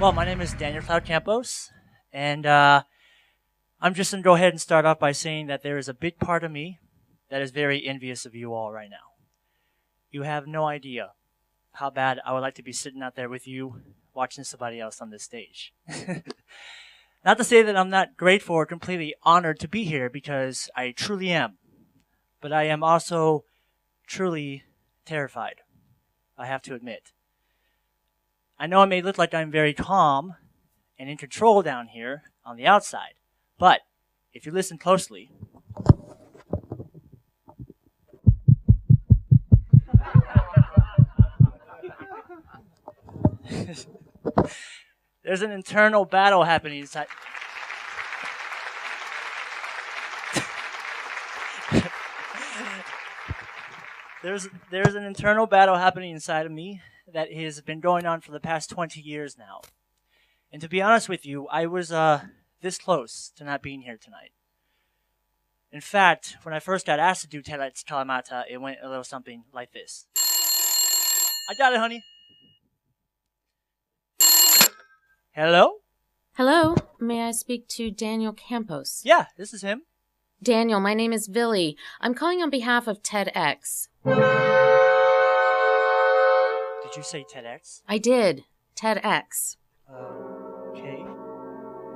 Well, my name is Daniel Cloud Campos, and I'm just going to go ahead and start off by saying that there is a big part of me that is very envious of you all right now. You have no idea how bad I would like to be sitting out there with you watching somebody else on this stage. Not to say that I'm not grateful or completely honored to be here, because I truly am. But I am also truly terrified, I have to admit. I know it may look like I'm very calm and in control down here on the outside, but if you listen closely, there's an internal battle happening inside. There's an internal battle happening inside of me that has been going on for the past 20 years now. And to be honest with you, I was this close to not being here tonight. In fact, when I first got asked to do TEDx Kalamata, it went a little something like this. I got it, honey. Hello? Hello, may I speak to Daniel Campos? Yeah, this is him. Daniel, my name is Billy. I'm calling on behalf of TEDx. Did you say TEDx? I did. TEDx. Okay.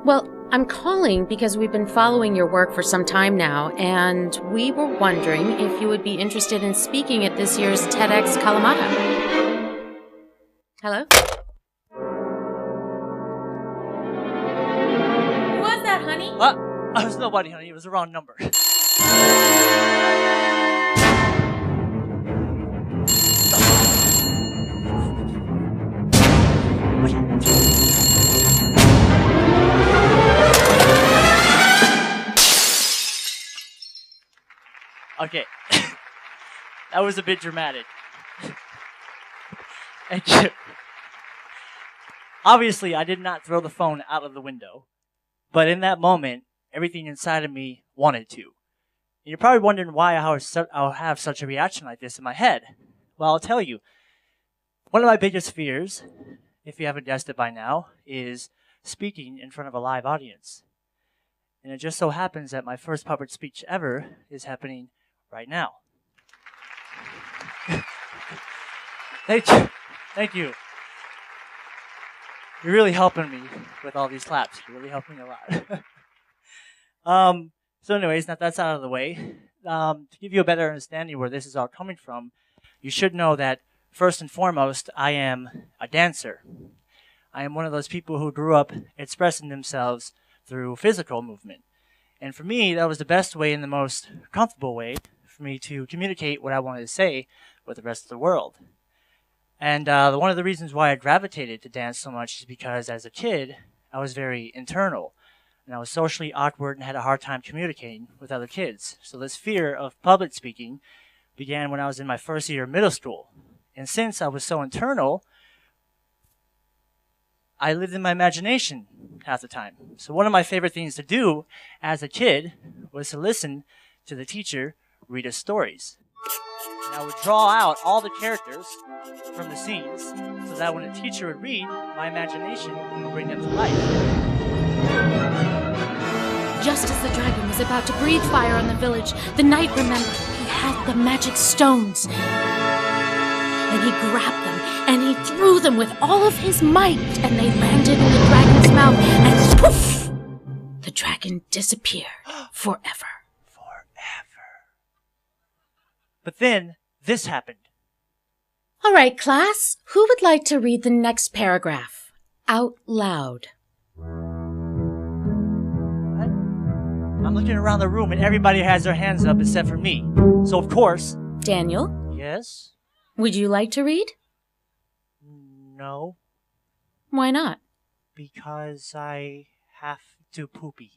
Well, I'm calling because we've been following your work for some time now, and we were wondering if you would be interested in speaking at this year's TEDx Kalamata. Hello? Who was that, honey? It was nobody, honey. It was the wrong number. Okay. That was a bit dramatic. Thank you. Obviously, I did not throw the phone out of the window. But in that moment, everything inside of me wanted to. And you're probably wondering why I'll have such a reaction like this in my head. Well, I'll tell you. One of my biggest fears, if you haven't guessed it by now, is speaking in front of a live audience. And it just so happens that my first public speech ever is happening right now. Thank you. Thank you. You're really helping me with all these claps. You're really helping a lot. So anyways, now that's out of the way. To give you a better understanding where this is all coming from, you should know that first and foremost, I am a dancer. I am one of those people who grew up expressing themselves through physical movement. And for me, that was the best way and the most comfortable way for me to communicate what I wanted to say with the rest of the world. And one of the reasons why I gravitated to dance so much is because as a kid, I was very internal. And I was socially awkward and had a hard time communicating with other kids. So this fear of public speaking began when I was in my first year of middle school. And since I was so internal, I lived in my imagination half the time. So one of my favorite things to do as a kid was to listen to the teacher read us stories. And I would draw out all the characters from the scenes so that when a teacher would read, my imagination would bring them to life. Just as the dragon was about to breathe fire on the village, the knight remembered he had the magic stones. And he grabbed them, and he threw them with all of his might, and they landed in the dragon's mouth, and poof! The dragon disappeared forever. But then, this happened. All right, class, who would like to read the next paragraph out loud? What? I'm looking around the room and everybody has their hands up except for me. So of course... Daniel? Yes? Would you like to read? No. Why not? Because I have to poopy.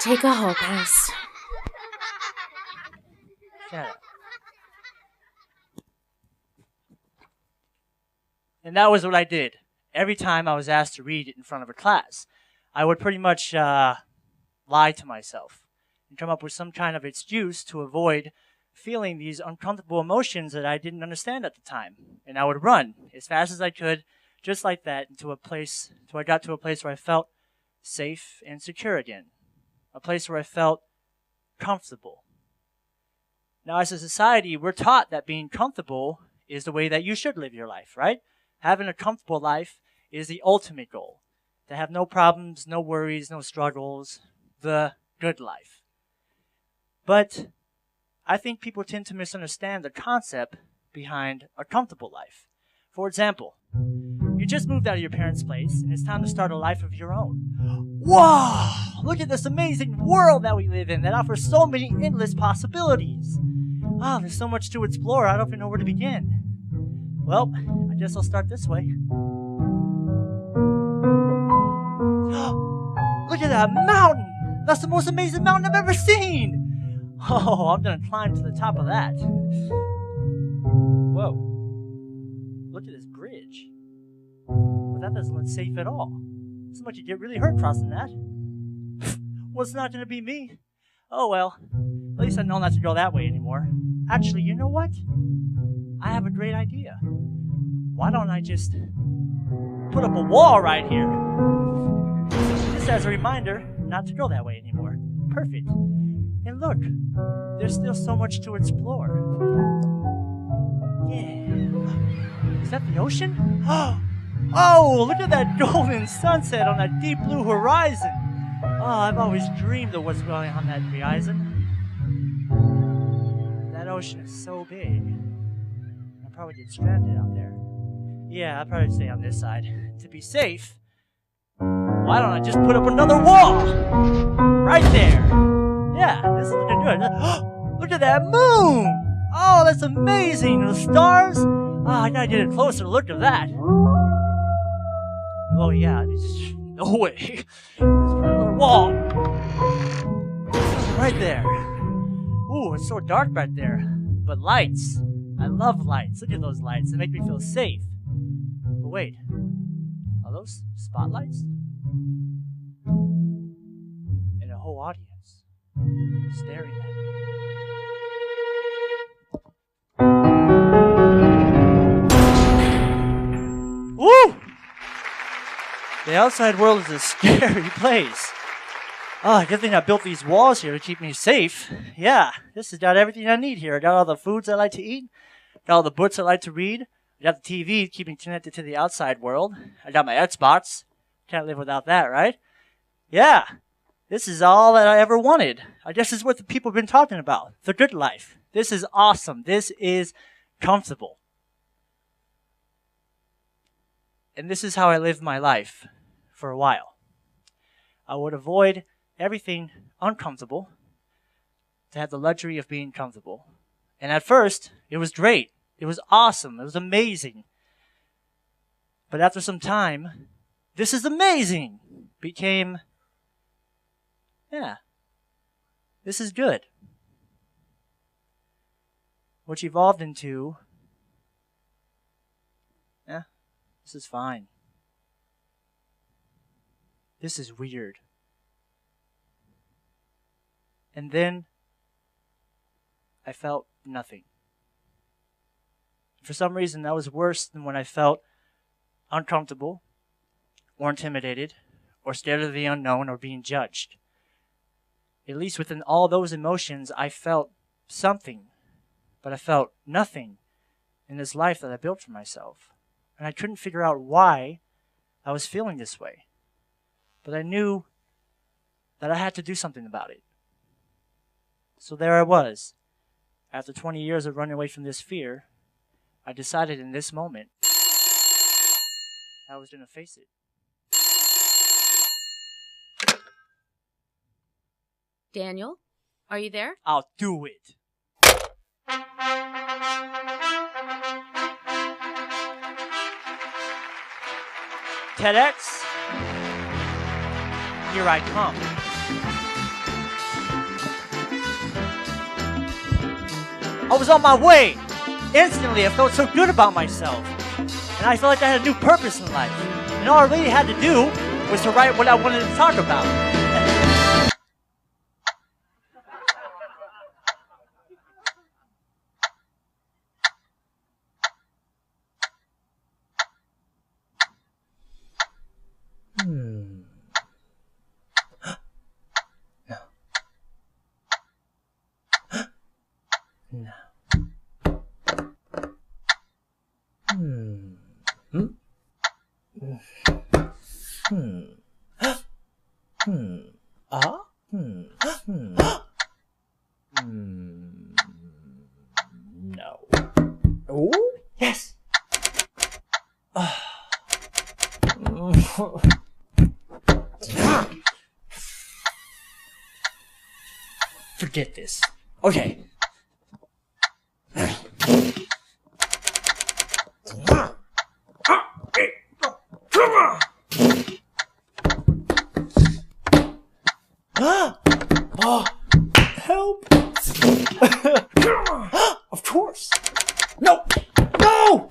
Take a hall pass. Shut up. And that was what I did. Every time I was asked to read it in front of a class, I would pretty much lie to myself and come up with some kind of excuse to avoid feeling these uncomfortable emotions that I didn't understand at the time. And I would run as fast as I could, just like that, until I got to a place where I felt safe and secure again. A place where I felt comfortable. Now, as a society, we're taught that being comfortable is the way that you should live your life, right? Having a comfortable life is the ultimate goal. To have no problems, no worries, no struggles, the good life. But I think people tend to misunderstand the concept behind a comfortable life. For example, you just moved out of your parents' place and it's time to start a life of your own. Wow! Look at this amazing world that we live in that offers so many endless possibilities. Oh, there's so much to explore, I don't even know where to begin. Well, I guess I'll start this way. Look at that mountain! That's the most amazing mountain I've ever seen! Oh, I'm gonna climb to the top of that. Whoa. Look at this bridge. But that doesn't look safe at all. Somebody could get really hurt crossing that. Well, it's not gonna be me. Oh well. At least I know not to go that way anymore. Actually, you know what? I have a great idea. Why don't I just put up a wall right here? Just as a reminder not to go that way anymore. Perfect. And look, there's still so much to explore. Yeah. Is that the ocean? Oh, look at that golden sunset on that deep blue horizon. Oh, I've always dreamed of what's going on that horizon. That ocean is so big. I'll probably get stranded out there. Yeah, I'll probably stay on this side. To be safe, why don't I just put up another wall? Right there. Yeah, this is looking good. Look at that moon! Oh, that's amazing! The stars! Oh, I gotta get a closer look at that. Oh yeah, no way. Let's put another wall. Right there. Ooh, it's so dark right there. But lights. I love lights. Look at those lights. They make me feel safe. But wait. Are those spotlights? And a whole audience staring at me. Woo! The outside world is a scary place. Oh, good thing I built these walls here to keep me safe. Yeah, this has got everything I need here. I got all the foods I like to eat. Got all the books I like to read. I got the TV keeping connected to the outside world. I got my Xbox. Can't live without that, right? Yeah, this is all that I ever wanted. I guess this is what the people have been talking about. The good life. This is awesome. This is comfortable. And this is how I lived my life for a while. I would avoid everything uncomfortable to have the luxury of being comfortable. And at first, it was great. It was awesome. It was amazing. But after some time, this is amazing became, yeah, this is good. Which evolved into, yeah, this is fine. This is weird. And then I felt nothing. For some reason, that was worse than when I felt uncomfortable or intimidated or scared of the unknown or being judged. At least within all those emotions, I felt something, but I felt nothing in this life that I built for myself. And I couldn't figure out why I was feeling this way. But I knew that I had to do something about it. So there I was. After 20 years of running away from this fear, I decided in this moment I was going to face it. Daniel, are you there? I'll do it. TEDx, here I come. I was on my way. Instantly, I felt so good about myself. And I felt like I had a new purpose in life. And all I really had to do was to write what I wanted to talk about. Forget this. Okay. Oh, help! Of course. No! No!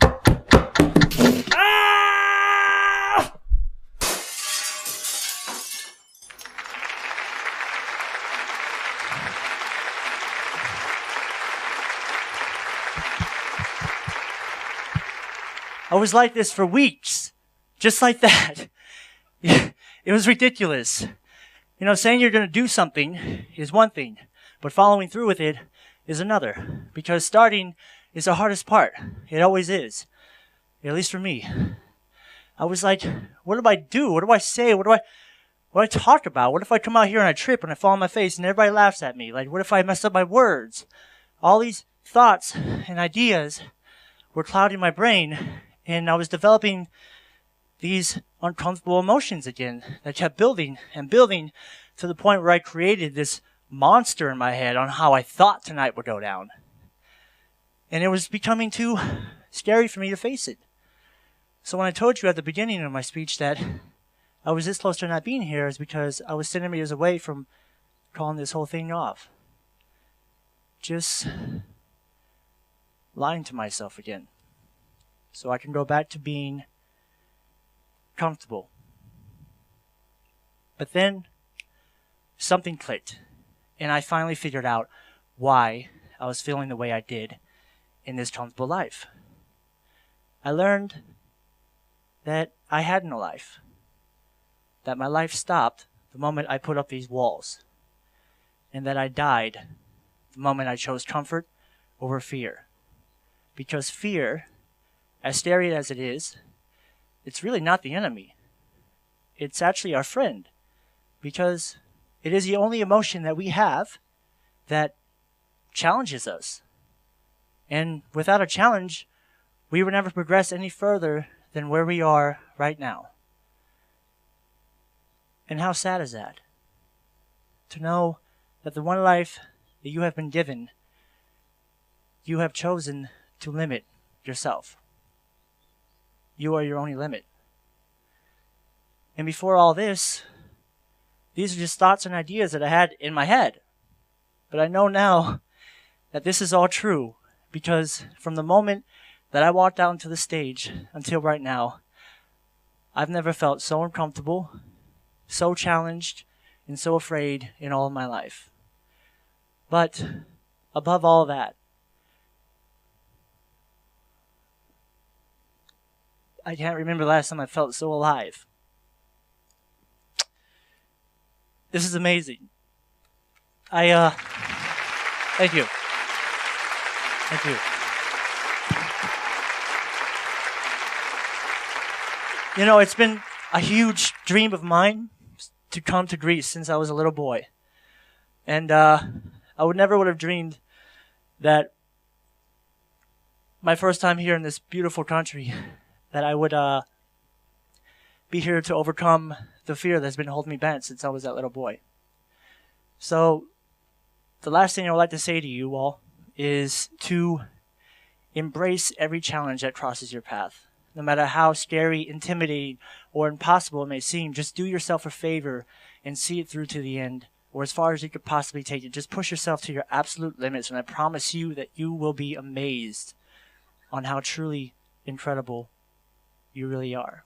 Ah! I was like this for weeks. Just like that. It was ridiculous. You know, saying you're going to do something is one thing, but following through with it is another. Because starting is the hardest part. It always is. At least for me. I was like, what do I do? What do I say? What do I talk about? What if I come out here and I trip and I fall on my face and everybody laughs at me? Like, what if I mess up my words? All these thoughts and ideas were clouding my brain, and I was developing these uncomfortable emotions again that kept building and building to the point where I created this monster in my head on how I thought tonight would go down. And it was becoming too scary for me to face it. So when I told you at the beginning of my speech that I was this close to not being here, is because I was centimeters away from calling this whole thing off. Just lying to myself again. So I can go back to being comfortable. But then something clicked, and I finally figured out why I was feeling the way I did in this comfortable life. I learned that I had no life, that my life stopped the moment I put up these walls, and that I died the moment I chose comfort over fear. Because fear, as scary as it is, it's really not the enemy. It's actually our friend, because it is the only emotion that we have that challenges us. And without a challenge, we would never progress any further than where we are right now. And how sad is that? To know that the one life that you have been given, you have chosen to limit yourself. You are your only limit. And before all this, these are just thoughts and ideas that I had in my head. But I know now that this is all true, because from the moment that I walked out into the stage until right now, I've never felt so uncomfortable, so challenged, and so afraid in all of my life. But above all that, I can't remember the last time I felt so alive. This is amazing. Thank you. Thank you. You know, it's been a huge dream of mine to come to Greece since I was a little boy. And I would have dreamed that my first time here in this beautiful country, that I would be here to overcome the fear that's been holding me back since I was that little boy. So, the last thing I would like to say to you all is to embrace every challenge that crosses your path. No matter how scary, intimidating, or impossible it may seem, just do yourself a favor and see it through to the end, or as far as you could possibly take it. Just push yourself to your absolute limits, and I promise you that you will be amazed on how truly incredible you really are.